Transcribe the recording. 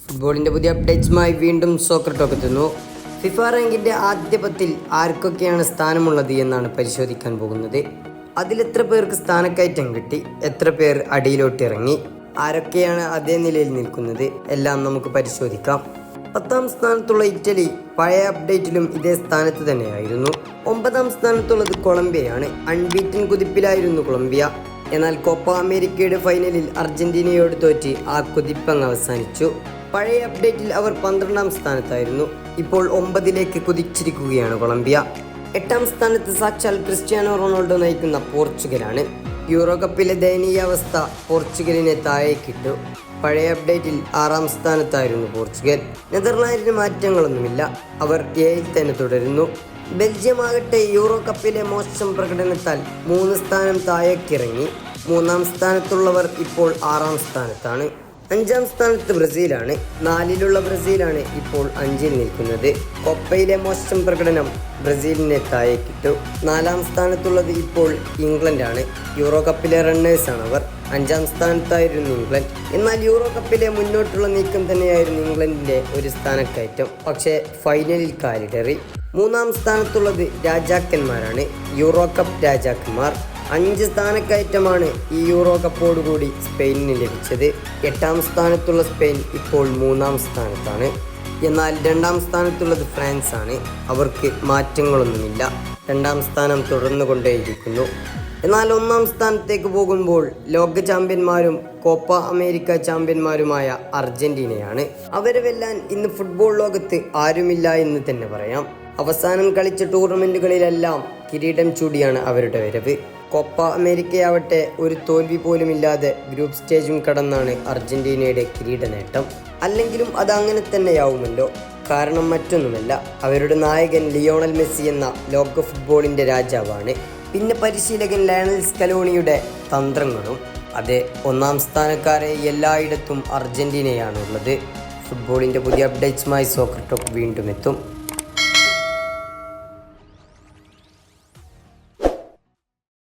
ഫുട്ബോളിൻ്റെ പുതിയ അപ്ഡേറ്റ്സുമായി വീണ്ടും soccer talk എത്തുന്നു. ഫിഫ റാങ്കിൻ്റെ ആദ്യ പത്തിൽ ആർക്കൊക്കെയാണ് സ്ഥാനമുള്ളത് എന്നാണ് പരിശോധിക്കാൻ പോകുന്നത്. അതിലെത്ര പേർക്ക് സ്ഥാനക്കയറ്റം കിട്ടി, എത്ര പേർ അടിയിലോട്ട് ഇറങ്ങി, ആരൊക്കെയാണ് അതേ നിലയിൽ നിൽക്കുന്നത് എല്ലാം നമുക്ക് പരിശോധിക്കാം. 10ാം സ്ഥാനത്തുള്ള ഇറ്റലി പഴയ അപ്ഡേറ്റിലും ഇതേ സ്ഥാനത്ത് തന്നെയായിരുന്നു. 9ാം സ്ഥാനത്തുള്ളത് കൊളംബിയയാണ്. അൺബീറ്റൻ കുതിപ്പിലായിരുന്നു കൊളംബിയ. എന്നാൽ കോപ്പ അമേരിക്കയുടെ ഫൈനലിൽ അർജന്റീനയോട് തോറ്റ് ആ കുതിപ്പങ്ങ് അവസാനിച്ചു. പഴയ അപ്ഡേറ്റിൽ അവർ 12ാം സ്ഥാനത്തായിരുന്നു. ഇപ്പോൾ 9ലേക്ക് കുതിച്ചിരിക്കുകയാണ് കൊളംബിയ. 8ാം സ്ഥാനത്ത് സാക്ഷാൽ ക്രിസ്ത്യാനോ റൊണാൾഡോ നയിക്കുന്ന പോർച്ചുഗലാണ്. യൂറോ കപ്പിലെ ദയനീയാവസ്ഥ പോർച്ചുഗലിനെ താഴേക്കിട്ടു. പഴയ അപ്ഡേറ്റിൽ 6ാം സ്ഥാനത്തായിരുന്നു പോർച്ചുഗൽ. നെതർലാൻഡിന് മാറ്റങ്ങളൊന്നുമില്ല, അവർ എയിൽ തന്നെ തുടരുന്നു. ബെൽജിയം ആകട്ടെ യൂറോ കപ്പിലെ മോശം പ്രകടനത്താൽ 3 സ്ഥാനം താഴേക്കിറങ്ങി. 3ാം സ്ഥാനത്തുള്ളവർ ഇപ്പോൾ 6ാം സ്ഥാനത്താണ്. 5ാം സ്ഥാനത്ത് ബ്രസീലാണ്. 4ലുള്ള ബ്രസീലാണ് ഇപ്പോൾ 5ൽ നിൽക്കുന്നത്. കൊപ്പയിലെ മോശം പ്രകടനം ബ്രസീലിനെ താഴേക്കിട്ടു. 4ാം സ്ഥാനത്തുള്ളത് ഇപ്പോൾ ഇംഗ്ലണ്ടാണ്. യൂറോ കപ്പിലെ റണ്ണേഴ്സാണ് അവർ. 5ാം സ്ഥാനത്തായിരുന്നു ഇംഗ്ലണ്ട്. എന്നാൽ യൂറോ കപ്പിലെ മുന്നോട്ടുള്ള നീക്കം തന്നെയായിരുന്നു ഇംഗ്ലണ്ടിൻ്റെ ഒരു സ്ഥാനക്കയറ്റം. പക്ഷേ ഫൈനലിൽ കാലിടറി. 3ാം സ്ഥാനത്തുള്ളത് രാജാക്കന്മാരാണ്, യൂറോ കപ്പ് രാജാക്കന്മാർ. 5 സ്ഥാനക്കയറ്റമാണ് ഈ യൂറോ കപ്പോടുകൂടി സ്പെയിനിന് ലഭിച്ചത്. 8ാം സ്ഥാനത്തുള്ള സ്പെയിൻ ഇപ്പോൾ 3ാം സ്ഥാനത്താണ്. എന്നാൽ 2ാം സ്ഥാനത്തുള്ളത് ഫ്രാൻസ് ആണ്. അവർക്ക് മാറ്റങ്ങളൊന്നുമില്ല, 2ാം സ്ഥാനം തുടർന്നു കൊണ്ടേയിരിക്കുന്നു. എന്നാൽ 1ാം സ്ഥാനത്തേക്ക് പോകുമ്പോൾ ലോക ചാമ്പ്യന്മാരും കോപ്പ അമേരിക്ക ചാമ്പ്യന്മാരുമായ അർജന്റീനയാണ്. അവരെ വെല്ലാൻ ഇന്ന് ഫുട്ബോൾ ലോകത്ത് ആരുമില്ല എന്ന് തന്നെ പറയാം. അവസാനം കളിച്ച ടൂർണമെൻറ്റുകളിലെല്ലാം കിരീടം ചൂടിയാണ് അവരുടെ വരവ്. കോപ്പ അമേരിക്കയാവട്ടെ ഒരു തോൽവി പോലുമില്ലാതെ ഗ്രൂപ്പ് സ്റ്റേജും കടന്നാണ് അർജന്റീനയുടെ കിരീട നേട്ടം. അല്ലെങ്കിലും അത് അങ്ങനെ തന്നെയാവുമല്ലോ. കാരണം മറ്റൊന്നുമല്ല, അവരുടെ നായകൻ ലിയോണൽ മെസ്സി എന്ന ലോക ഫുട്ബോളിൻ്റെ രാജാവാണ്. പിന്നെ പരിശീലകൻ ലയണൽ സ്കലോണിയുടെ തന്ത്രങ്ങളും. അതെ, 1ാം സ്ഥാനക്കാരെ എല്ലായിടത്തും അർജന്റീനയാണുള്ളത്. ഫുട്ബോളിൻ്റെ പുതിയ അപ്ഡേറ്റ്സുമായി സോക്കർ ടോക്ക് വീണ്ടും എത്തും.